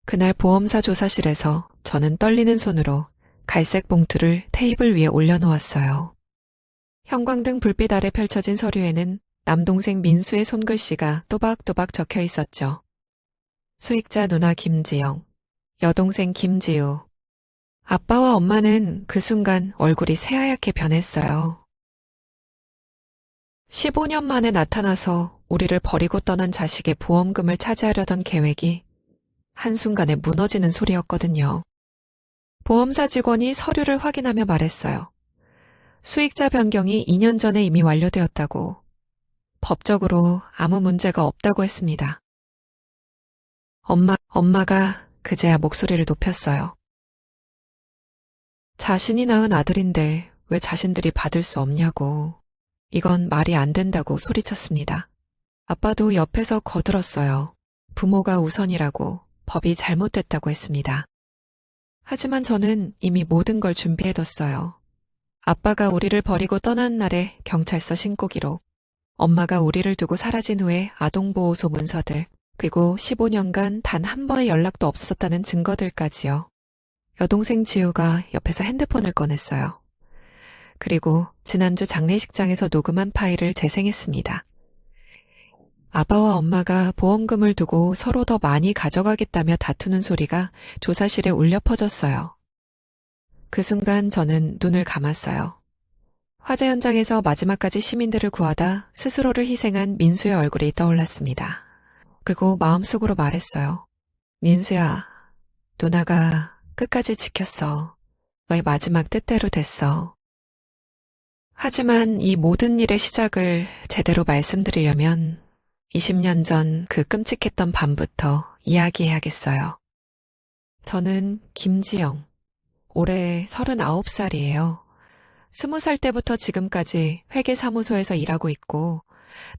그날 보험사 조사실에서 저는 떨리는 손으로 갈색 봉투를 테이블 위에 올려놓았어요. 형광등 불빛 아래 펼쳐진 서류에는 남동생 민수의 손글씨가 또박또박 적혀 있었죠. 수익자 누나 김지영, 여동생 김지우. 아빠와 엄마는 그 순간 얼굴이 새하얗게 변했어요. 15년 만에 나타나서 우리를 버리고 떠난 자식의 보험금을 차지하려던 계획이 한순간에 무너지는 소리였거든요. 보험사 직원이 서류를 확인하며 말했어요. 수익자 변경이 2년 전에 이미 완료되었다고. 법적으로 아무 문제가 없다고 했습니다. 엄마가 그제야 목소리를 높였어요. 자신이 낳은 아들인데 왜 자신들이 받을 수 없냐고. 이건 말이 안 된다고 소리쳤습니다. 아빠도 옆에서 거들었어요. 부모가 우선이라고, 법이 잘못됐다고 했습니다. 하지만 저는 이미 모든 걸 준비해뒀어요. 아빠가 우리를 버리고 떠난 날의 경찰서 신고 기록, 엄마가 우리를 두고 사라진 후에 아동보호소 문서들, 그리고 15년간 단 한 번의 연락도 없었다는 증거들까지요. 여동생 지우가 옆에서 핸드폰을 꺼냈어요. 그리고 지난주 장례식장에서 녹음한 파일을 재생했습니다. 아빠와 엄마가 보험금을 두고 서로 더 많이 가져가겠다며 다투는 소리가 조사실에 울려 퍼졌어요. 그 순간 저는 눈을 감았어요. 화재 현장에서 마지막까지 시민들을 구하다 스스로를 희생한 민수의 얼굴이 떠올랐습니다. 그리고 마음속으로 말했어요. 민수야, 누나가 끝까지 지켰어. 너의 마지막 뜻대로 됐어. 하지만 이 모든 일의 시작을 제대로 말씀드리려면 20년 전 그 끔찍했던 밤부터 이야기해야겠어요. 저는 김지영, 올해 39살이에요. 20살 때부터 지금까지 회계사무소에서 일하고 있고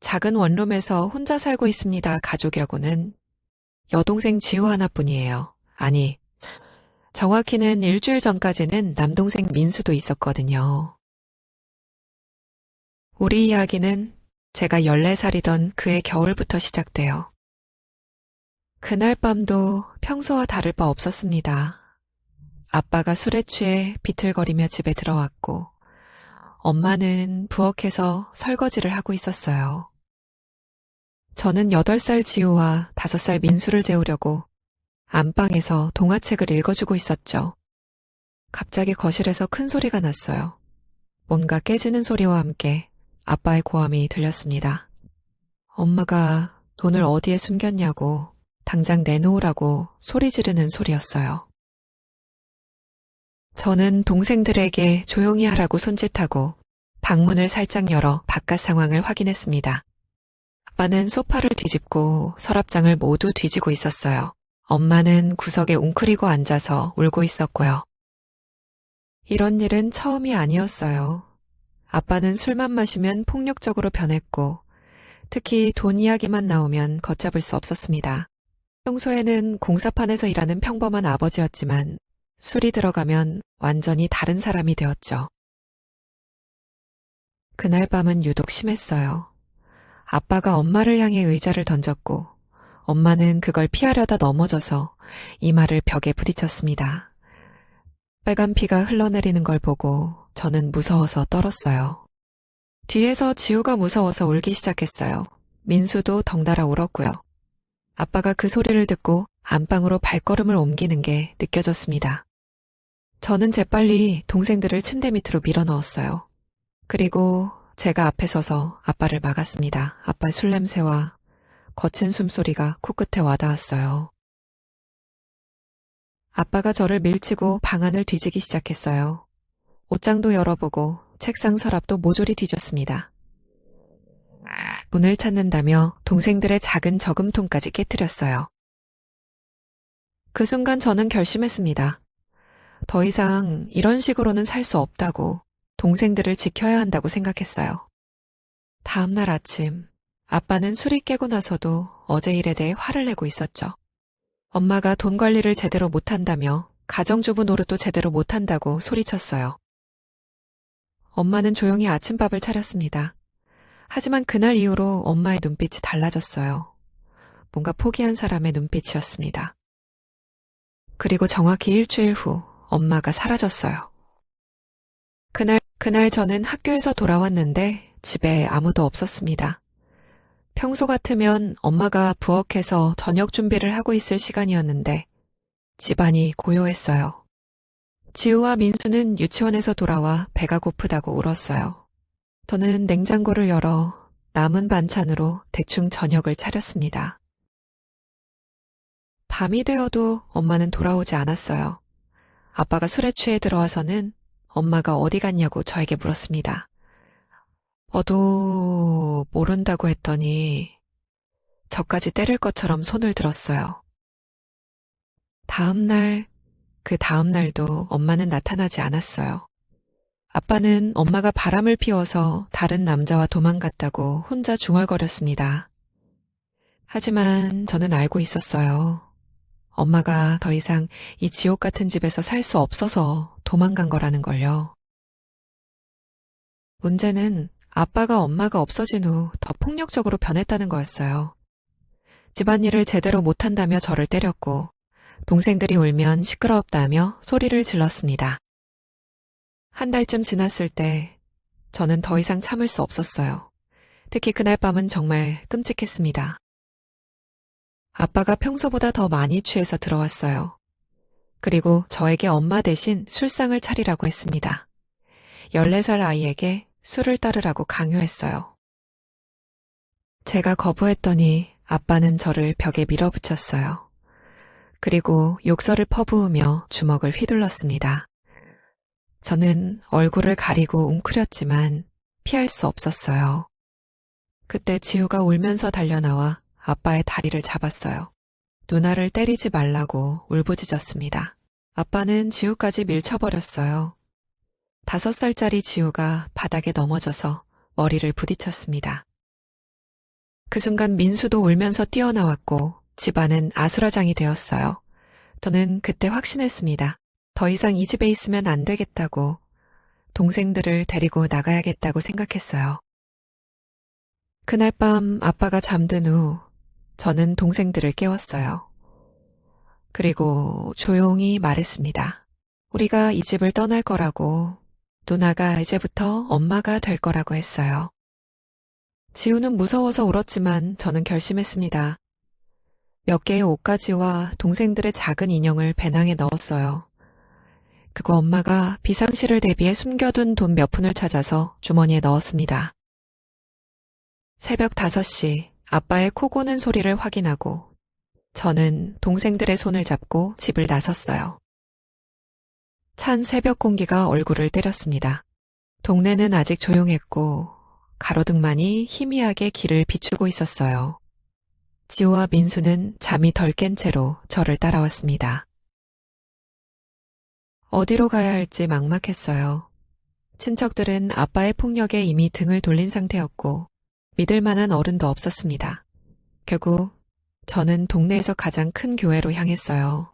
작은 원룸에서 혼자 살고 있습니다. 가족이라고는 여동생 지우 하나뿐이에요. 아니, 정확히는 일주일 전까지는 남동생 민수도 있었거든요. 우리 이야기는 제가 14살이던 그해 겨울부터 시작돼요. 그날 밤도 평소와 다를 바 없었습니다. 아빠가 술에 취해 비틀거리며 집에 들어왔고 엄마는 부엌에서 설거지를 하고 있었어요. 저는 8살 지우와 5살 민수를 재우려고 안방에서 동화책을 읽어주고 있었죠. 갑자기 거실에서 큰 소리가 났어요. 뭔가 깨지는 소리와 함께 아빠의 고함이 들렸습니다. 엄마가 돈을 어디에 숨겼냐고 당장 내놓으라고 소리 지르는 소리였어요. 저는 동생들에게 조용히 하라고 손짓하고 방문을 살짝 열어 바깥 상황을 확인했습니다. 아빠는 소파를 뒤집고 서랍장을 모두 뒤지고 있었어요. 엄마는 구석에 웅크리고 앉아서 울고 있었고요. 이런 일은 처음이 아니었어요. 아빠는 술만 마시면 폭력적으로 변했고 특히 돈 이야기만 나오면 걷잡을 수 없었습니다. 평소에는 공사판에서 일하는 평범한 아버지였지만 술이 들어가면 완전히 다른 사람이 되었죠. 그날 밤은 유독 심했어요. 아빠가 엄마를 향해 의자를 던졌고 엄마는 그걸 피하려다 넘어져서 이마를 벽에 부딪혔습니다. 빨간 피가 흘러내리는 걸 보고 저는 무서워서 떨었어요. 뒤에서 지우가 무서워서 울기 시작했어요. 민수도 덩달아 울었고요. 아빠가 그 소리를 듣고 안방으로 발걸음을 옮기는 게 느껴졌습니다. 저는 재빨리 동생들을 침대 밑으로 밀어넣었어요. 그리고 제가 앞에 서서 아빠를 막았습니다. 아빠 술 냄새와 거친 숨소리가 코끝에 와닿았어요. 아빠가 저를 밀치고 방 안을 뒤지기 시작했어요. 옷장도 열어보고 책상 서랍도 모조리 뒤졌습니다. 문을 찾는다며 동생들의 작은 저금통까지 깨뜨렸어요. 그 순간 저는 결심했습니다. 더 이상 이런 식으로는 살 수 없다고, 동생들을 지켜야 한다고 생각했어요. 다음 날 아침, 아빠는 술이 깨고 나서도 어제 일에 대해 화를 내고 있었죠. 엄마가 돈 관리를 제대로 못한다며 가정주부 노릇도 제대로 못한다고 소리쳤어요. 엄마는 조용히 아침밥을 차렸습니다. 하지만 그날 이후로 엄마의 눈빛이 달라졌어요. 뭔가 포기한 사람의 눈빛이었습니다. 그리고 정확히 일주일 후 엄마가 사라졌어요. 그날 저는 학교에서 돌아왔는데 집에 아무도 없었습니다. 평소 같으면 엄마가 부엌에서 저녁 준비를 하고 있을 시간이었는데 집안이 고요했어요. 지우와 민수는 유치원에서 돌아와 배가 고프다고 울었어요. 저는 냉장고를 열어 남은 반찬으로 대충 저녁을 차렸습니다. 밤이 되어도 엄마는 돌아오지 않았어요. 아빠가 술에 취해 들어와서는 엄마가 어디 갔냐고 저에게 물었습니다. 모른다고 했더니 저까지 때릴 것처럼 손을 들었어요. 그 다음 날도 엄마는 나타나지 않았어요. 아빠는 엄마가 바람을 피워서 다른 남자와 도망갔다고 혼자 중얼거렸습니다. 하지만 저는 알고 있었어요. 엄마가 더 이상 이 지옥 같은 집에서 살 수 없어서 도망간 거라는 걸요. 문제는 아빠가 엄마가 없어진 후 더 폭력적으로 변했다는 거였어요. 집안일을 제대로 못한다며 저를 때렸고 동생들이 울면 시끄럽다며 소리를 질렀습니다. 한 달쯤 지났을 때 저는 더 이상 참을 수 없었어요. 특히 그날 밤은 정말 끔찍했습니다. 아빠가 평소보다 더 많이 취해서 들어왔어요. 그리고 저에게 엄마 대신 술상을 차리라고 했습니다. 14살 아이에게 술을 따르라고 강요했어요. 제가 거부했더니 아빠는 저를 벽에 밀어붙였어요. 그리고 욕설을 퍼부으며 주먹을 휘둘렀습니다. 저는 얼굴을 가리고 웅크렸지만 피할 수 없었어요. 그때 지우가 울면서 달려나와 아빠의 다리를 잡았어요. 누나를 때리지 말라고 울부짖었습니다. 아빠는 지우까지 밀쳐버렸어요. 5살짜리 지우가 바닥에 넘어져서 머리를 부딪혔습니다. 그 순간 민수도 울면서 뛰어나왔고 집안은 아수라장이 되었어요. 저는 그때 확신했습니다. 더 이상 이 집에 있으면 안 되겠다고, 동생들을 데리고 나가야겠다고 생각했어요. 그날 밤 아빠가 잠든 후 저는 동생들을 깨웠어요. 그리고 조용히 말했습니다. 우리가 이 집을 떠날 거라고, 누나가 이제부터 엄마가 될 거라고 했어요. 지우는 무서워서 울었지만 저는 결심했습니다. 몇 개의 옷가지와 동생들의 작은 인형을 배낭에 넣었어요. 그거 엄마가 비상시를 대비해 숨겨둔 돈 몇 푼을 찾아서 주머니에 넣었습니다. 새벽 5시 아빠의 코 고는 소리를 확인하고 저는 동생들의 손을 잡고 집을 나섰어요. 찬 새벽 공기가 얼굴을 때렸습니다. 동네는 아직 조용했고 가로등만이 희미하게 길을 비추고 있었어요. 지호와 민수는 잠이 덜 깬 채로 저를 따라왔습니다. 어디로 가야 할지 막막했어요. 친척들은 아빠의 폭력에 이미 등을 돌린 상태였고 믿을 만한 어른도 없었습니다. 결국 저는 동네에서 가장 큰 교회로 향했어요.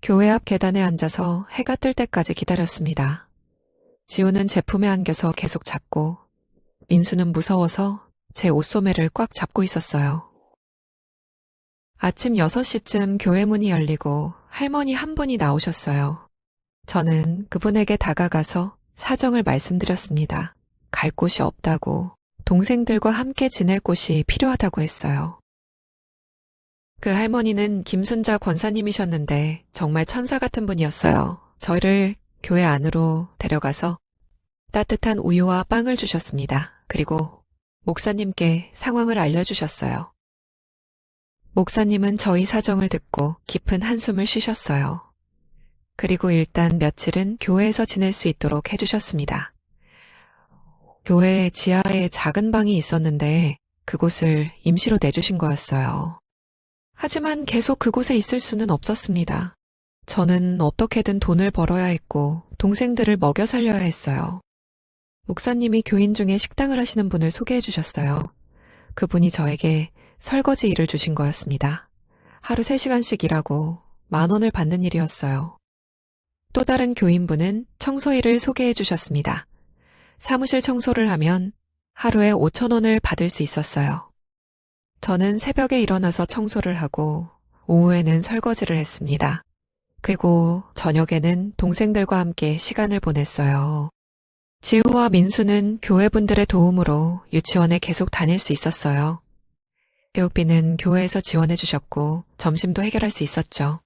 교회 앞 계단에 앉아서 해가 뜰 때까지 기다렸습니다. 지우는 제 품에 안겨서 계속 잤고 민수는 무서워서 제 옷소매를 꽉 잡고 있었어요. 아침 6시쯤 교회 문이 열리고 할머니 한 분이 나오셨어요. 저는 그분에게 다가가서 사정을 말씀드렸습니다. 갈 곳이 없다고, 동생들과 함께 지낼 곳이 필요하다고 했어요. 그 할머니는 김순자 권사님이셨는데 정말 천사 같은 분이었어요. 저희를 교회 안으로 데려가서 따뜻한 우유와 빵을 주셨습니다. 그리고 목사님께 상황을 알려주셨어요. 목사님은 저희 사정을 듣고 깊은 한숨을 쉬셨어요. 그리고 일단 며칠은 교회에서 지낼 수 있도록 해주셨습니다. 교회 지하에 작은 방이 있었는데 그곳을 임시로 내주신 거였어요. 하지만 계속 그곳에 있을 수는 없었습니다. 저는 어떻게든 돈을 벌어야 했고 동생들을 먹여 살려야 했어요. 목사님이 교인 중에 식당을 하시는 분을 소개해 주셨어요. 그분이 저에게 설거지 일을 주신 거였습니다. 하루 3시간씩 일하고 10,000원을 받는 일이었어요. 또 다른 교인분은 청소 일을 소개해 주셨습니다. 사무실 청소를 하면 하루에 5,000원을 받을 수 있었어요. 저는 새벽에 일어나서 청소를 하고 오후에는 설거지를 했습니다. 그리고 저녁에는 동생들과 함께 시간을 보냈어요. 지우와 민수는 교회분들의 도움으로 유치원에 계속 다닐 수 있었어요. 교육비는 교회에서 지원해 주셨고 점심도 해결할 수 있었죠.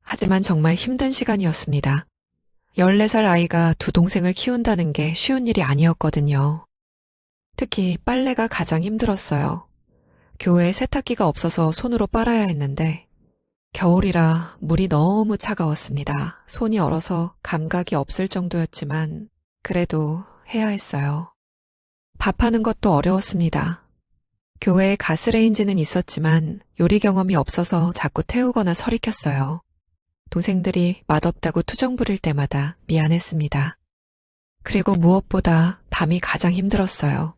하지만 정말 힘든 시간이었습니다. 14살 아이가 두 동생을 키운다는 게 쉬운 일이 아니었거든요. 특히 빨래가 가장 힘들었어요. 교회에 세탁기가 없어서 손으로 빨아야 했는데 겨울이라 물이 너무 차가웠습니다. 손이 얼어서 감각이 없을 정도였지만 그래도 해야 했어요. 밥하는 것도 어려웠습니다. 교회에 가스레인지는 있었지만 요리 경험이 없어서 자꾸 태우거나 서리켰어요. 동생들이 맛없다고 투정 부릴 때마다 미안했습니다. 그리고 무엇보다 밤이 가장 힘들었어요.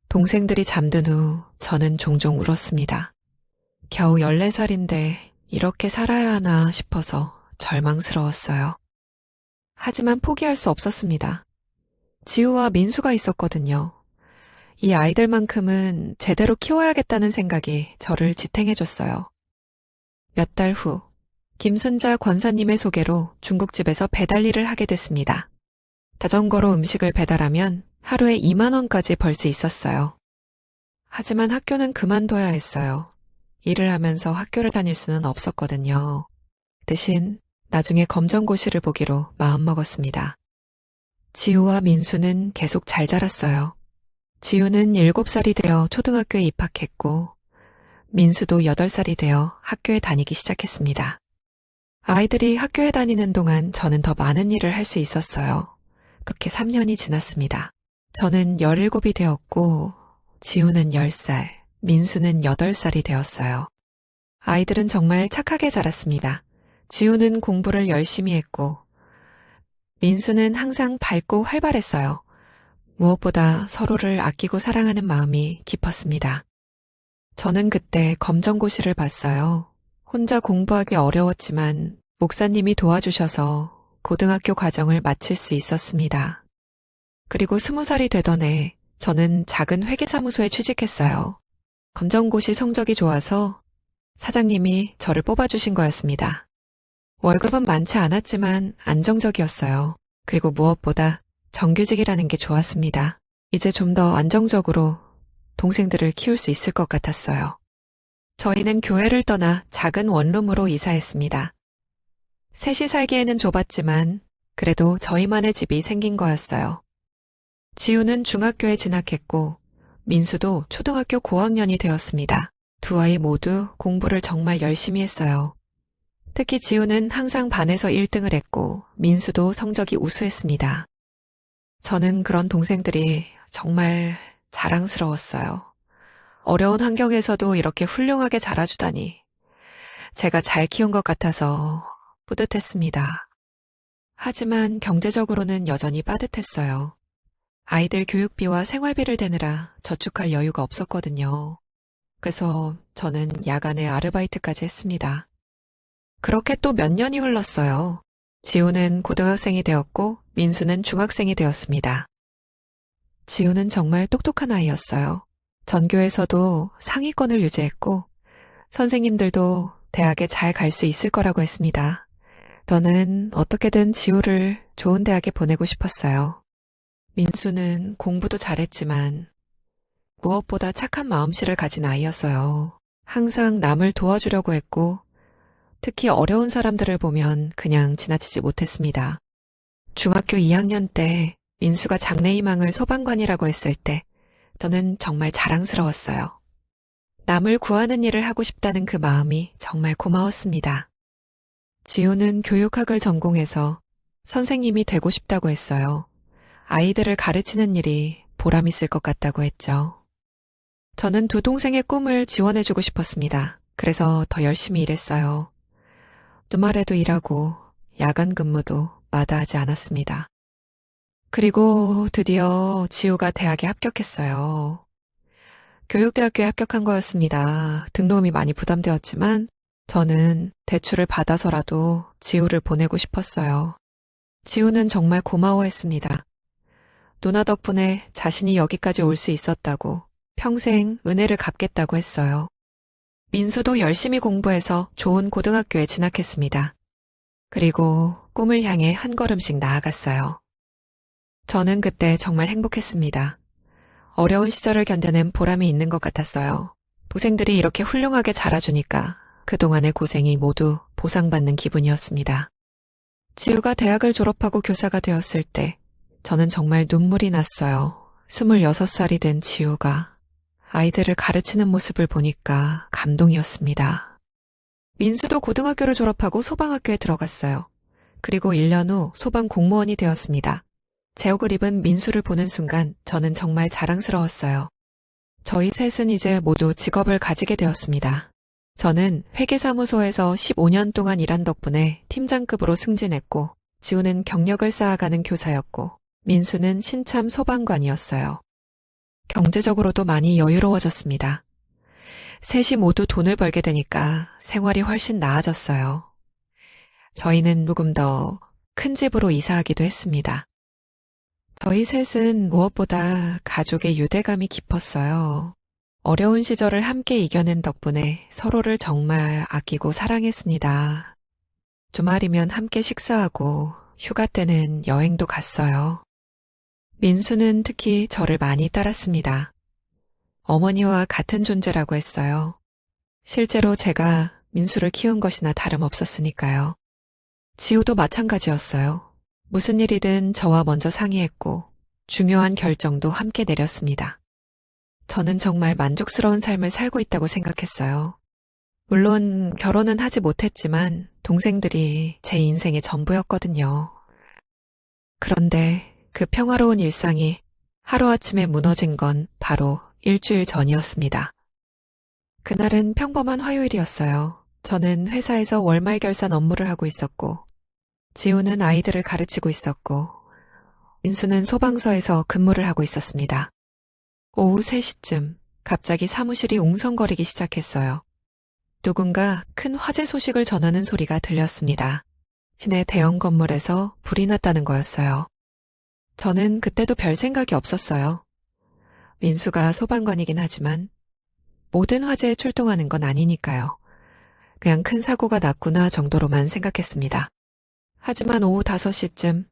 동생들이 잠든 후 저는 종종 울었습니다. 겨우 14살인데 이렇게 살아야 하나 싶어서 절망스러웠어요. 하지만 포기할 수 없었습니다. 지우와 민수가 있었거든요. 이 아이들만큼은 제대로 키워야겠다는 생각이 저를 지탱해줬어요. 몇 달 후, 김순자 권사님의 소개로 중국집에서 배달 일을 하게 됐습니다. 자전거로 음식을 배달하면 하루에 2만 원까지 벌 수 있었어요. 하지만 학교는 그만둬야 했어요. 일을 하면서 학교를 다닐 수는 없었거든요. 대신 나중에 검정고시를 보기로 마음먹었습니다. 지우와 민수는 계속 잘 자랐어요. 지우는 7살이 되어 초등학교에 입학했고 민수도 8살이 되어 학교에 다니기 시작했습니다. 아이들이 학교에 다니는 동안 저는 더 많은 일을 할 수 있었어요. 그렇게 3년이 지났습니다. 저는 17이 되었고 지우는 10살, 민수는 8살이 되었어요. 아이들은 정말 착하게 자랐습니다. 지우는 공부를 열심히 했고 민수는 항상 밝고 활발했어요. 무엇보다 서로를 아끼고 사랑하는 마음이 깊었습니다. 저는 그때 검정고시를 봤어요. 혼자 공부하기 어려웠지만 목사님이 도와주셔서 고등학교 과정을 마칠 수 있었습니다. 그리고 20살이 되던 해 저는 작은 회계사무소에 취직했어요. 검정고시 성적이 좋아서 사장님이 저를 뽑아주신 거였습니다. 월급은 많지 않았지만 안정적이었어요. 그리고 무엇보다 정규직이라는 게 좋았습니다. 이제 좀 더 안정적으로 동생들을 키울 수 있을 것 같았어요. 저희는 교회를 떠나 작은 원룸으로 이사했습니다. 셋이 살기에는 좁았지만 그래도 저희만의 집이 생긴 거였어요. 지우는 중학교에 진학했고 민수도 초등학교 고학년이 되었습니다. 두 아이 모두 공부를 정말 열심히 했어요. 특히 지우는 항상 반에서 1등을 했고 민수도 성적이 우수했습니다. 저는 그런 동생들이 정말 자랑스러웠어요. 어려운 환경에서도 이렇게 훌륭하게 자라주다니 제가 잘 키운 것 같아서 뿌듯했습니다. 하지만 경제적으로는 여전히 빠듯했어요. 아이들 교육비와 생활비를 대느라 저축할 여유가 없었거든요. 그래서 저는 야간에 아르바이트까지 했습니다. 그렇게 또 몇 년이 흘렀어요. 지우는 고등학생이 되었고 민수는 중학생이 되었습니다. 지우는 정말 똑똑한 아이였어요. 전교에서도 상위권을 유지했고 선생님들도 대학에 잘 갈 수 있을 거라고 했습니다. 저는 어떻게든 지우를 좋은 대학에 보내고 싶었어요. 민수는 공부도 잘했지만 무엇보다 착한 마음씨를 가진 아이였어요. 항상 남을 도와주려고 했고 특히 어려운 사람들을 보면 그냥 지나치지 못했습니다. 중학교 2학년 때 민수가 장래희망을 소방관이라고 했을 때 저는 정말 자랑스러웠어요. 남을 구하는 일을 하고 싶다는 그 마음이 정말 고마웠습니다. 지우는 교육학을 전공해서 선생님이 되고 싶다고 했어요. 아이들을 가르치는 일이 보람 있을 것 같다고 했죠. 저는 두 동생의 꿈을 지원해주고 싶었습니다. 그래서 더 열심히 일했어요. 주말에도 일하고 야간 근무도 마다하지 않았습니다. 그리고 드디어 지우가 대학에 합격했어요. 교육대학교에 합격한 거였습니다. 등록금이 많이 부담되었지만 저는 대출을 받아서라도 지우를 보내고 싶었어요. 지우는 정말 고마워했습니다. 누나 덕분에 자신이 여기까지 올 수 있었다고 평생 은혜를 갚겠다고 했어요. 민수도 열심히 공부해서 좋은 고등학교에 진학했습니다. 그리고 꿈을 향해 한 걸음씩 나아갔어요. 저는 그때 정말 행복했습니다. 어려운 시절을 견뎌낸 보람이 있는 것 같았어요. 동생들이 이렇게 훌륭하게 자라주니까 그동안의 고생이 모두 보상받는 기분이었습니다. 지우가 대학을 졸업하고 교사가 되었을 때 저는 정말 눈물이 났어요. 26살이 된 지우가 아이들을 가르치는 모습을 보니까 감동이었습니다. 민수도 고등학교를 졸업하고 소방학교에 들어갔어요. 그리고 1년 후 소방 공무원이 되었습니다. 제 옷을 입은 민수를 보는 순간 저는 정말 자랑스러웠어요. 저희 셋은 이제 모두 직업을 가지게 되었습니다. 저는 회계사무소에서 15년 동안 일한 덕분에 팀장급으로 승진했고, 지우는 경력을 쌓아가는 교사였고, 민수는 신참 소방관이었어요. 경제적으로도 많이 여유로워졌습니다. 셋이 모두 돈을 벌게 되니까 생활이 훨씬 나아졌어요. 저희는 조금 더 큰 집으로 이사하기도 했습니다. 저희 셋은 무엇보다 가족의 유대감이 깊었어요. 어려운 시절을 함께 이겨낸 덕분에 서로를 정말 아끼고 사랑했습니다. 주말이면 함께 식사하고 휴가 때는 여행도 갔어요. 민수는 특히 저를 많이 따랐습니다. 어머니와 같은 존재라고 했어요. 실제로 제가 민수를 키운 것이나 다름없었으니까요. 지우도 마찬가지였어요. 무슨 일이든 저와 먼저 상의했고 중요한 결정도 함께 내렸습니다. 저는 정말 만족스러운 삶을 살고 있다고 생각했어요. 물론 결혼은 하지 못했지만 동생들이 제 인생의 전부였거든요. 그런데 그 평화로운 일상이 하루아침에 무너진 건 바로 일주일 전이었습니다. 그날은 평범한 화요일이었어요. 저는 회사에서 월말 결산 업무를 하고 있었고, 지우는 아이들을 가르치고 있었고, 민수는 소방서에서 근무를 하고 있었습니다. 오후 3시쯤 갑자기 사무실이 웅성거리기 시작했어요. 누군가 큰 화재 소식을 전하는 소리가 들렸습니다. 시내 대형 건물에서 불이 났다는 거였어요. 저는 그때도 별 생각이 없었어요. 민수가 소방관이긴 하지만 모든 화재에 출동하는 건 아니니까요. 그냥 큰 사고가 났구나 정도로만 생각했습니다. 하지만 오후 5시쯤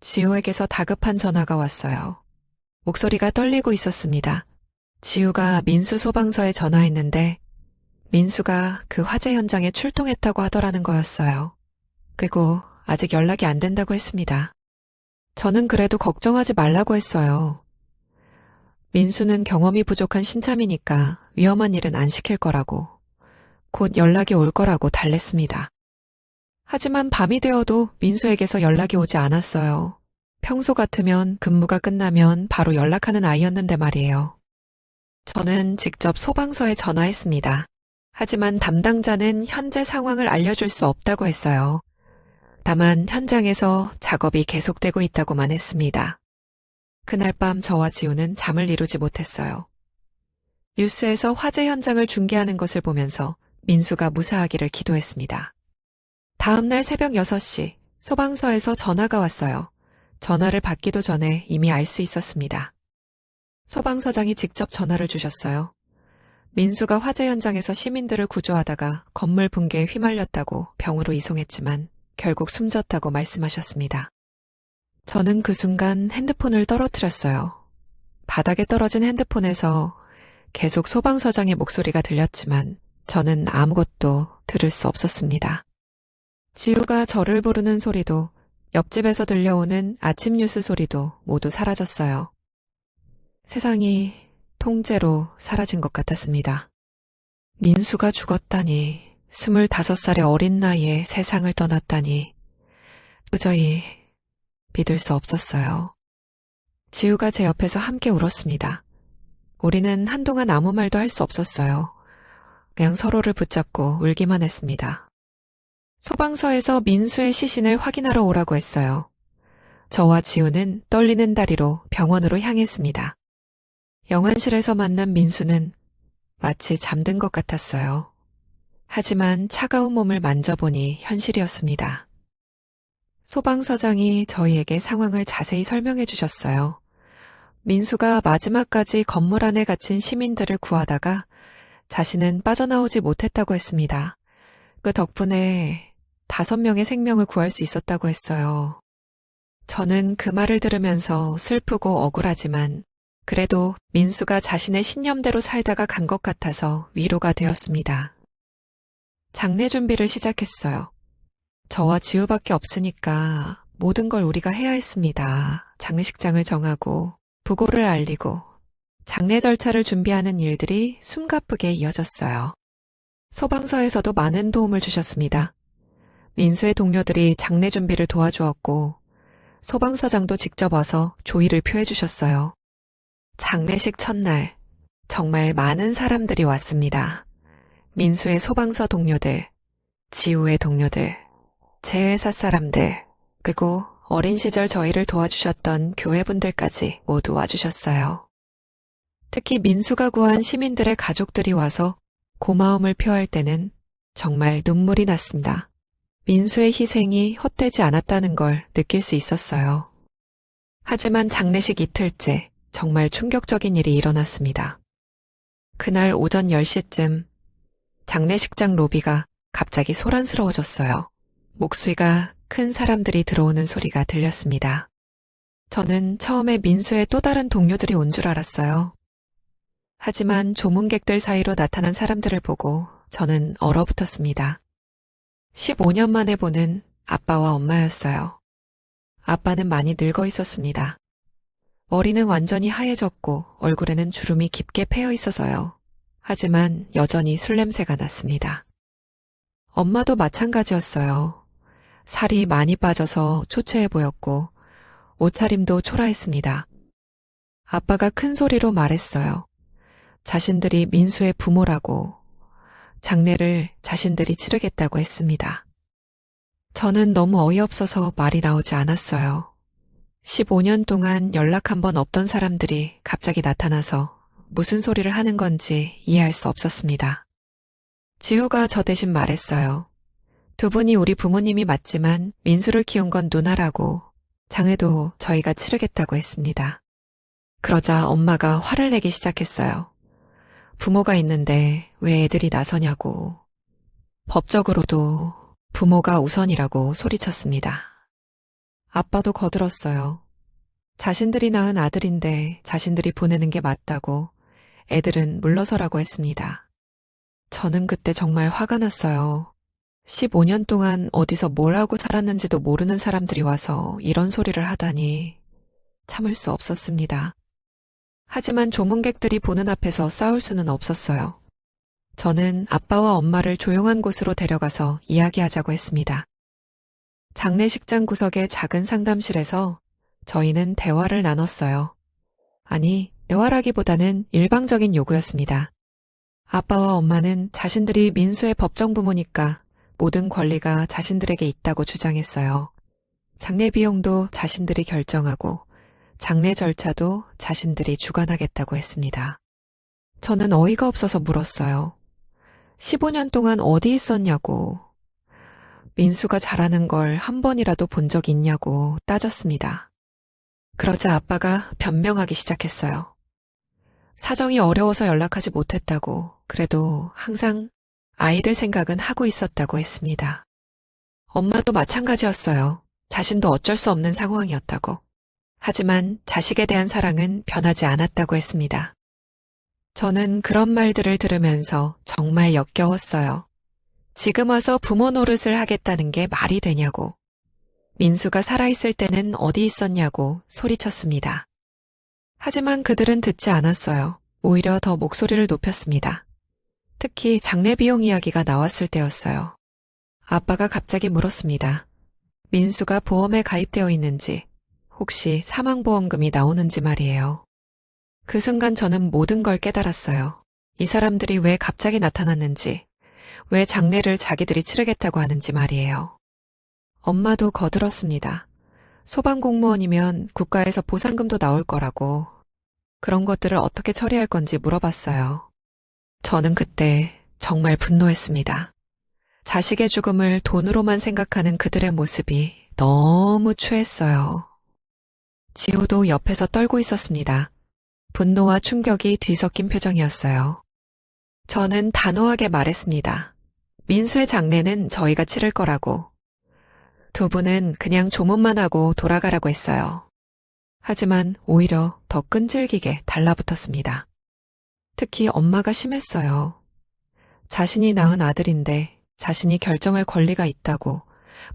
지우에게서 다급한 전화가 왔어요. 목소리가 떨리고 있었습니다. 지우가 민수 소방서에 전화했는데 민수가 그 화재 현장에 출동했다고 하더라는 거였어요. 그리고 아직 연락이 안 된다고 했습니다. 저는 그래도 걱정하지 말라고 했어요. 민수는 경험이 부족한 신참이니까 위험한 일은 안 시킬 거라고, 곧 연락이 올 거라고 달랬습니다. 하지만 밤이 되어도 민수에게서 연락이 오지 않았어요. 평소 같으면 근무가 끝나면 바로 연락하는 아이였는데 말이에요. 저는 직접 소방서에 전화했습니다. 하지만 담당자는 현재 상황을 알려줄 수 없다고 했어요. 다만 현장에서 작업이 계속되고 있다고만 했습니다. 그날 밤 저와 지우는 잠을 이루지 못했어요. 뉴스에서 화재 현장을 중계하는 것을 보면서 민수가 무사하기를 기도했습니다. 다음 날 새벽 6시 소방서에서 전화가 왔어요. 전화를 받기도 전에 이미 알 수 있었습니다. 소방서장이 직접 전화를 주셨어요. 민수가 화재 현장에서 시민들을 구조하다가 건물 붕괴에 휘말렸다고 병으로 이송했지만 결국 숨졌다고 말씀하셨습니다. 저는 그 순간 핸드폰을 떨어뜨렸어요. 바닥에 떨어진 핸드폰에서 계속 소방서장의 목소리가 들렸지만 저는 아무것도 들을 수 없었습니다. 지우가 저를 부르는 소리도 옆집에서 들려오는 아침 뉴스 소리도 모두 사라졌어요. 세상이 통째로 사라진 것 같았습니다. 민수가 죽었다니, 25살의 어린 나이에 세상을 떠났다니, 도저히 믿을 수 없었어요. 지우가 제 옆에서 함께 울었습니다. 우리는 한동안 아무 말도 할 수 없었어요. 그냥 서로를 붙잡고 울기만 했습니다. 소방서에서 민수의 시신을 확인하러 오라고 했어요. 저와 지우는 떨리는 다리로 병원으로 향했습니다. 영안실에서 만난 민수는 마치 잠든 것 같았어요. 하지만 차가운 몸을 만져보니 현실이었습니다. 소방서장이 저희에게 상황을 자세히 설명해 주셨어요. 민수가 마지막까지 건물 안에 갇힌 시민들을 구하다가 자신은 빠져나오지 못했다고 했습니다. 그 덕분에 5명의 생명을 구할 수 있었다고 했어요. 저는 그 말을 들으면서 슬프고 억울하지만 그래도 민수가 자신의 신념대로 살다가 간 것 같아서 위로가 되었습니다. 장례 준비를 시작했어요. 저와 지우밖에 없으니까 모든 걸 우리가 해야 했습니다. 장례식장을 정하고 부고를 알리고 장례 절차를 준비하는 일들이 숨가쁘게 이어졌어요. 소방서에서도 많은 도움을 주셨습니다. 민수의 동료들이 장례 준비를 도와주었고 소방서장도 직접 와서 조의를 표해 주셨어요. 장례식 첫날 정말 많은 사람들이 왔습니다. 민수의 소방서 동료들, 지우의 동료들, 제 회사 사람들, 그리고 어린 시절 저희를 도와주셨던 교회분들까지 모두 와주셨어요. 특히 민수가 구한 시민들의 가족들이 와서 고마움을 표할 때는 정말 눈물이 났습니다. 민수의 희생이 헛되지 않았다는 걸 느낄 수 있었어요. 하지만 장례식 이틀째 정말 충격적인 일이 일어났습니다. 그날 오전 10시쯤 장례식장 로비가 갑자기 소란스러워졌어요. 목소리가 큰 사람들이 들어오는 소리가 들렸습니다. 저는 처음에 민수의 또 다른 동료들이 온 줄 알았어요. 하지만 조문객들 사이로 나타난 사람들을 보고 저는 얼어붙었습니다. 15년 만에 보는 아빠와 엄마였어요. 아빠는 많이 늙어 있었습니다. 머리는 완전히 하얘졌고 얼굴에는 주름이 깊게 패여 있어서요. 하지만 여전히 술 냄새가 났습니다. 엄마도 마찬가지였어요. 살이 많이 빠져서 초췌해 보였고 옷차림도 초라했습니다. 아빠가 큰 소리로 말했어요. 자신들이 민수의 부모라고 장례를 자신들이 치르겠다고 했습니다. 저는 너무 어이없어서 말이 나오지 않았어요. 15년 동안 연락 한 번 없던 사람들이 갑자기 나타나서 무슨 소리를 하는 건지 이해할 수 없었습니다. 지우가 저 대신 말했어요. 두 분이 우리 부모님이 맞지만 민수를 키운 건 누나라고 장례도 저희가 치르겠다고 했습니다. 그러자 엄마가 화를 내기 시작했어요. 부모가 있는데 왜 애들이 나서냐고. 법적으로도 부모가 우선이라고 소리쳤습니다. 아빠도 거들었어요. 자신들이 낳은 아들인데 자신들이 보내는 게 맞다고 애들은 물러서라고 했습니다. 저는 그때 정말 화가 났어요. 15년 동안 어디서 뭘 하고 살았는지도 모르는 사람들이 와서 이런 소리를 하다니 참을 수 없었습니다. 하지만 조문객들이 보는 앞에서 싸울 수는 없었어요. 저는 아빠와 엄마를 조용한 곳으로 데려가서 이야기하자고 했습니다. 장례식장 구석의 작은 상담실에서 저희는 대화를 나눴어요. 아니, 대화라기보다는 일방적인 요구였습니다. 아빠와 엄마는 자신들이 민수의 법정 부모니까 모든 권리가 자신들에게 있다고 주장했어요. 장례 비용도 자신들이 결정하고 장례 절차도 자신들이 주관하겠다고 했습니다. 저는 어이가 없어서 물었어요. 15년 동안 어디 있었냐고. 민수가 잘하는 걸 한 번이라도 본 적 있냐고 따졌습니다. 그러자 아빠가 변명하기 시작했어요. 사정이 어려워서 연락하지 못했다고, 그래도 항상 아이들 생각은 하고 있었다고 했습니다. 엄마도 마찬가지였어요. 자신도 어쩔 수 없는 상황이었다고. 하지만 자식에 대한 사랑은 변하지 않았다고 했습니다. 저는 그런 말들을 들으면서 정말 역겨웠어요. 지금 와서 부모 노릇을 하겠다는 게 말이 되냐고. 민수가 살아있을 때는 어디 있었냐고 소리쳤습니다. 하지만 그들은 듣지 않았어요. 오히려 더 목소리를 높였습니다. 특히 장례 비용 이야기가 나왔을 때였어요. 아빠가 갑자기 물었습니다. 민수가 보험에 가입되어 있는지, 혹시 사망보험금이 나오는지 말이에요. 그 순간 저는 모든 걸 깨달았어요. 이 사람들이 왜 갑자기 나타났는지, 왜 장례를 자기들이 치르겠다고 하는지 말이에요. 엄마도 거들었습니다. 소방공무원이면 국가에서 보상금도 나올 거라고, 그런 것들을 어떻게 처리할 건지 물어봤어요. 저는 그때 정말 분노했습니다. 자식의 죽음을 돈으로만 생각하는 그들의 모습이 너무 추했어요. 지우도 옆에서 떨고 있었습니다. 분노와 충격이 뒤섞인 표정이었어요. 저는 단호하게 말했습니다. 민수의 장례는 저희가 치를 거라고. 두 분은 그냥 조문만 하고 돌아가라고 했어요. 하지만 오히려 더 끈질기게 달라붙었습니다. 특히 엄마가 심했어요. 자신이 낳은 아들인데 자신이 결정할 권리가 있다고,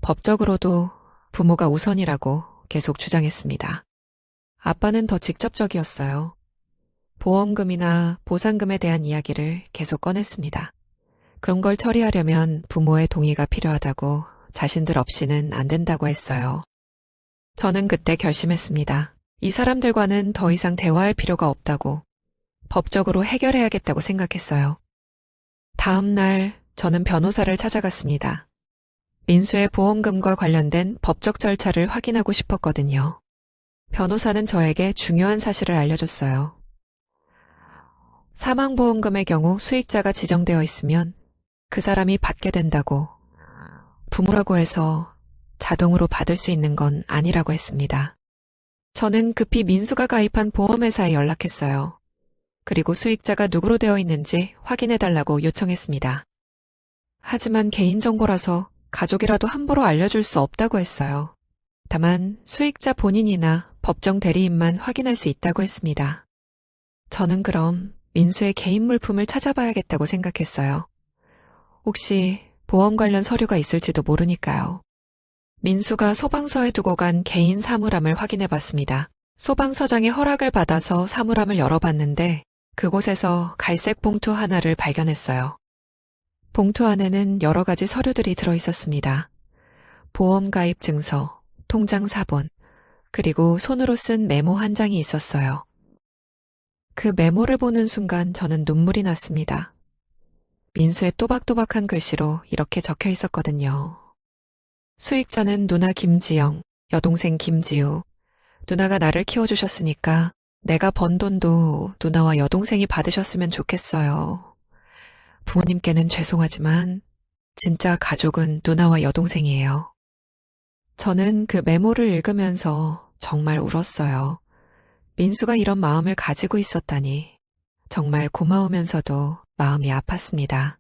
법적으로도 부모가 우선이라고 계속 주장했습니다. 아빠는 더 직접적이었어요. 보험금이나 보상금에 대한 이야기를 계속 꺼냈습니다. 그런 걸 처리하려면 부모의 동의가 필요하다고, 자신들 없이는 안 된다고 했어요. 저는 그때 결심했습니다. 이 사람들과는 더 이상 대화할 필요가 없다고, 법적으로 해결해야겠다고 생각했어요. 다음 날 저는 변호사를 찾아갔습니다. 민수의 보험금과 관련된 법적 절차를 확인하고 싶었거든요. 변호사는 저에게 중요한 사실을 알려줬어요. 사망보험금의 경우 수익자가 지정되어 있으면 그 사람이 받게 된다고, 부모라고 해서 자동으로 받을 수 있는 건 아니라고 했습니다. 저는 급히 민수가 가입한 보험회사에 연락했어요. 그리고 수익자가 누구로 되어 있는지 확인해달라고 요청했습니다. 하지만 개인정보라서 가족이라도 함부로 알려줄 수 없다고 했어요. 다만 수익자 본인이나 법정 대리인만 확인할 수 있다고 했습니다. 저는 그럼 민수의 개인 물품을 찾아봐야겠다고 생각했어요. 혹시 보험 관련 서류가 있을지도 모르니까요. 민수가 소방서에 두고 간 개인 사물함을 확인해봤습니다. 소방서장의 허락을 받아서 사물함을 열어봤는데 그곳에서 갈색 봉투 하나를 발견했어요. 봉투 안에는 여러 가지 서류들이 들어있었습니다. 보험 가입 증서, 통장 사본, 그리고 손으로 쓴 메모 한 장이 있었어요. 그 메모를 보는 순간 저는 눈물이 났습니다. 민수의 또박또박한 글씨로 이렇게 적혀 있었거든요. 수익자는 누나 김지영, 여동생 김지우. 누나가 나를 키워주셨으니까 내가 번 돈도 누나와 여동생이 받으셨으면 좋겠어요. 부모님께는 죄송하지만 진짜 가족은 누나와 여동생이에요. 저는 그 메모를 읽으면서 정말 울었어요. 민수가 이런 마음을 가지고 있었다니 정말 고마우면서도 마음이 아팠습니다.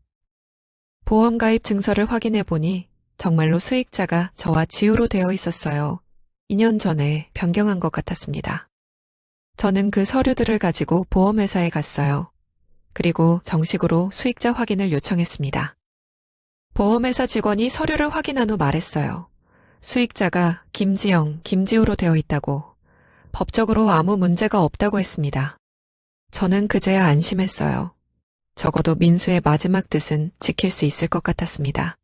보험 가입 증서를 확인해 보니 정말로 수익자가 저와 지우로 되어 있었어요. 2년 전에 변경한 것 같았습니다. 저는 그 서류들을 가지고 보험회사에 갔어요. 그리고 정식으로 수익자 확인을 요청했습니다. 보험회사 직원이 서류를 확인한 후 말했어요. 수익자가 김지영, 김지우로 되어 있다고, 법적으로 아무 문제가 없다고 했습니다. 저는 그제야 안심했어요. 적어도 민수의 마지막 뜻은 지킬 수 있을 것 같았습니다.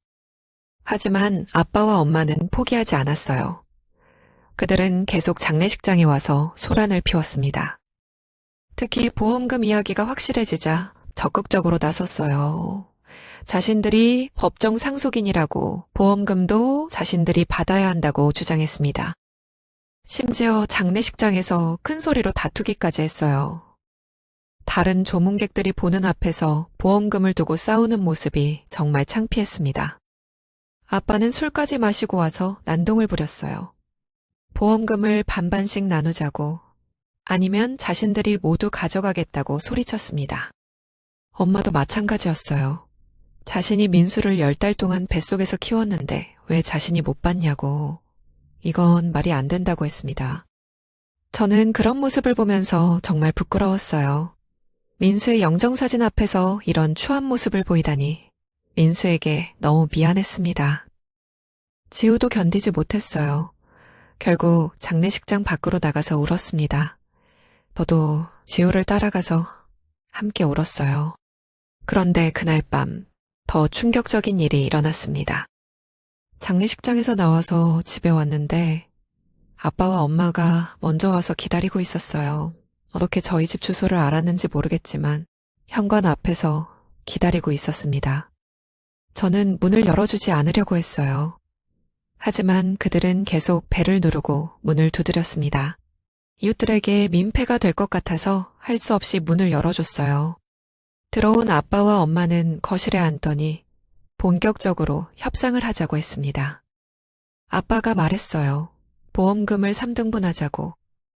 하지만 아빠와 엄마는 포기하지 않았어요. 그들은 계속 장례식장에 와서 소란을 피웠습니다. 특히 보험금 이야기가 확실해지자 적극적으로 나섰어요. 자신들이 법정 상속인이라고 보험금도 자신들이 받아야 한다고 주장했습니다. 심지어 장례식장에서 큰 소리로 다투기까지 했어요. 다른 조문객들이 보는 앞에서 보험금을 두고 싸우는 모습이 정말 창피했습니다. 아빠는 술까지 마시고 와서 난동을 부렸어요. 보험금을 반반씩 나누자고, 아니면 자신들이 모두 가져가겠다고 소리쳤습니다. 엄마도 마찬가지였어요. 자신이 민수를 10달 동안 뱃속에서 키웠는데 왜 자신이 못 받냐고, 이건 말이 안 된다고 했습니다. 저는 그런 모습을 보면서 정말 부끄러웠어요. 민수의 영정사진 앞에서 이런 추한 모습을 보이다니 민수에게 너무 미안했습니다. 지우도 견디지 못했어요. 결국 장례식장 밖으로 나가서 울었습니다. 저도 지우를 따라가서 함께 울었어요. 그런데 그날 밤 더 충격적인 일이 일어났습니다. 장례식장에서 나와서 집에 왔는데 아빠와 엄마가 먼저 와서 기다리고 있었어요. 어떻게 저희 집 주소를 알았는지 모르겠지만 현관 앞에서 기다리고 있었습니다. 저는 문을 열어주지 않으려고 했어요. 하지만 그들은 계속 벨을 누르고 문을 두드렸습니다. 이웃들에게 민폐가 될 것 같아서 할 수 없이 문을 열어줬어요. 들어온 아빠와 엄마는 거실에 앉더니 본격적으로 협상을 하자고 했습니다. 아빠가 말했어요. 보험금을 3등분 하자고,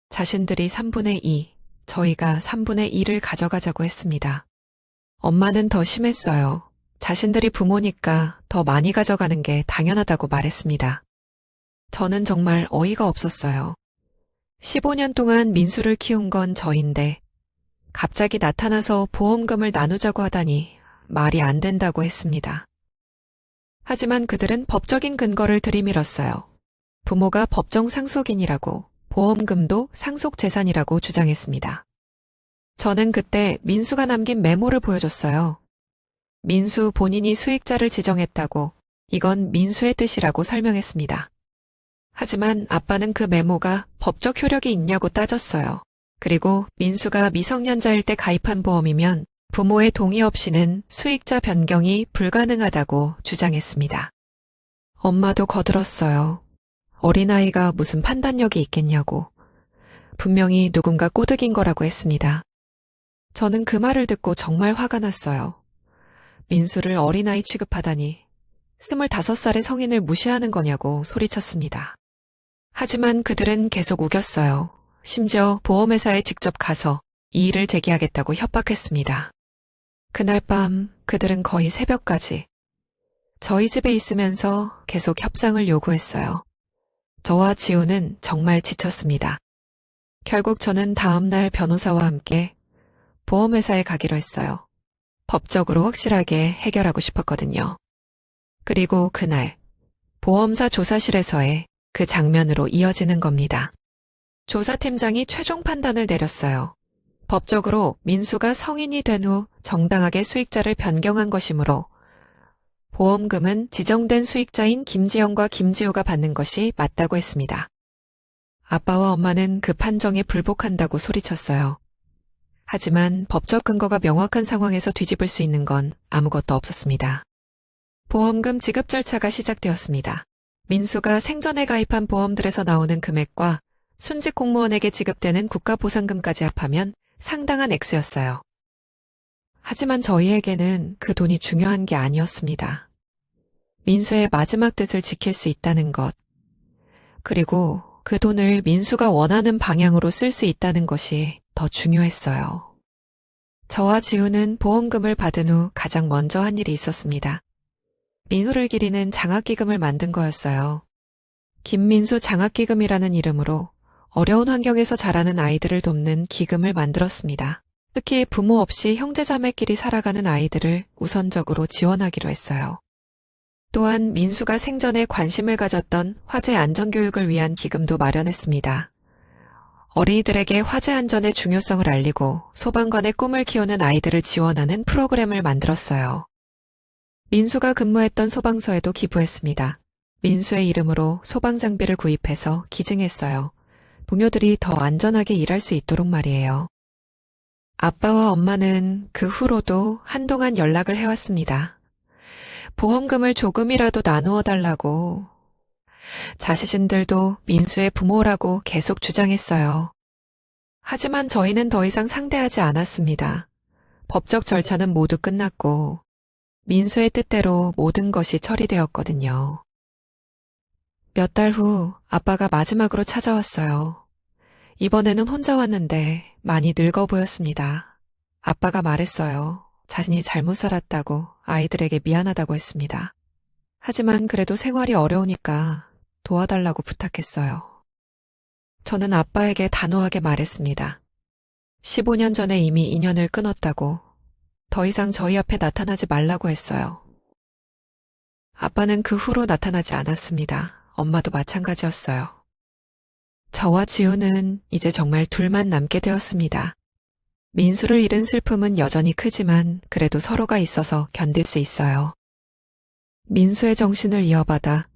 자신들이 3분의 2, 저희가 3분의 1을 가져가자고 했습니다. 엄마는 더 심했어요. 자신들이 부모니까 더 많이 가져가는 게 당연하다고 말했습니다. 저는 정말 어이가 없었어요. 15년 동안 민수를 키운 건 저인데 갑자기 나타나서 보험금을 나누자고 하다니 말이 안 된다고 했습니다. 하지만 그들은 법적인 근거를 들이밀었어요. 부모가 법정 상속인이라고, 보험금도 상속재산이라고 주장했습니다. 저는 그때 민수가 남긴 메모를 보여줬어요. 민수 본인이 수익자를 지정했다고, 이건 민수의 뜻이라고 설명했습니다. 하지만 아빠는 그 메모가 법적 효력이 있냐고 따졌어요. 그리고 민수가 미성년자일 때 가입한 보험이면 부모의 동의 없이는 수익자 변경이 불가능하다고 주장했습니다. 엄마도 거들었어요. 어린아이가 무슨 판단력이 있겠냐고. 분명히 누군가 꼬드긴 거라고 했습니다. 저는 그 말을 듣고 정말 화가 났어요. 민수를 어린아이 취급하다니 25살의 성인을 무시하는 거냐고 소리쳤습니다. 하지만 그들은 계속 우겼어요. 심지어 보험회사에 직접 가서 이의를 제기하겠다고 협박했습니다. 그날 밤 그들은 거의 새벽까지 저희 집에 있으면서 계속 협상을 요구했어요. 저와 지우는 정말 지쳤습니다. 결국 저는 다음날 변호사와 함께 보험회사에 가기로 했어요. 법적으로 확실하게 해결하고 싶었거든요. 그리고 그날 보험사 조사실에서의 그 장면으로 이어지는 겁니다. 조사팀장이 최종 판단을 내렸어요. 법적으로 민수가 성인이 된 후 정당하게 수익자를 변경한 것이므로 보험금은 지정된 수익자인 김지영과 김지우가 받는 것이 맞다고 했습니다. 아빠와 엄마는 그 판정에 불복한다고 소리쳤어요. 하지만 법적 근거가 명확한 상황에서 뒤집을 수 있는 건 아무것도 없었습니다. 보험금 지급 절차가 시작되었습니다. 민수가 생전에 가입한 보험들에서 나오는 금액과 순직 공무원에게 지급되는 국가보상금까지 합하면 상당한 액수였어요. 하지만 저희에게는 그 돈이 중요한 게 아니었습니다. 민수의 마지막 뜻을 지킬 수 있다는 것, 그리고 그 돈을 민수가 원하는 방향으로 쓸 수 있다는 것이 더 중요했어요. 저와 지우는 보험금을 받은 후 가장 먼저 한 일이 있었습니다. 민수를 기리는 장학기금을 만든 거였어요. 김민수 장학기금이라는 이름으로 어려운 환경에서 자라는 아이들을 돕는 기금을 만들었습니다. 특히 부모 없이 형제자매끼리 살아가는 아이들을 우선적으로 지원하기로 했어요. 또한 민수가 생전에 관심을 가졌던 화재 안전교육을 위한 기금도 마련했습니다. 어린이들에게 화재 안전의 중요성을 알리고 소방관의 꿈을 키우는 아이들을 지원하는 프로그램을 만들었어요. 민수가 근무했던 소방서에도 기부했습니다. 민수의 이름으로 소방장비를 구입해서 기증했어요. 동료들이 더 안전하게 일할 수 있도록 말이에요. 아빠와 엄마는 그 후로도 한동안 연락을 해왔습니다. 보험금을 조금이라도 나누어 달라고. 자신들도 민수의 부모라고 계속 주장했어요. 하지만 저희는 더 이상 상대하지 않았습니다. 법적 절차는 모두 끝났고 민수의 뜻대로 모든 것이 처리되었거든요. 몇 달 후 아빠가 마지막으로 찾아왔어요. 이번에는 혼자 왔는데 많이 늙어 보였습니다. 아빠가 말했어요. 자신이 잘못 살았다고, 아이들에게 미안하다고 했습니다. 하지만 그래도 생활이 어려우니까 도와달라고 부탁했어요. 저는 아빠에게 단호하게 말했습니다. 15년 전에 이미 인연을 끊었다고, 더 이상 저희 앞에 나타나지 말라고 했어요. 아빠는 그 후로 나타나지 않았습니다. 엄마도 마찬가지였어요. 저와 지우는 이제 정말 둘만 남게 되었습니다. 민수를 잃은 슬픔은 여전히 크지만 그래도 서로가 있어서 견딜 수 있어요. 민수의 정신을 이어받아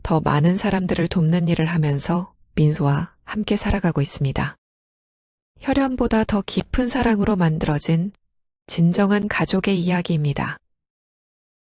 더 많은 사람들을 돕는 일을 하면서 민수와 함께 살아가고 있습니다. 혈연보다 더 깊은 사랑으로 만들어진 진정한 가족의 이야기입니다.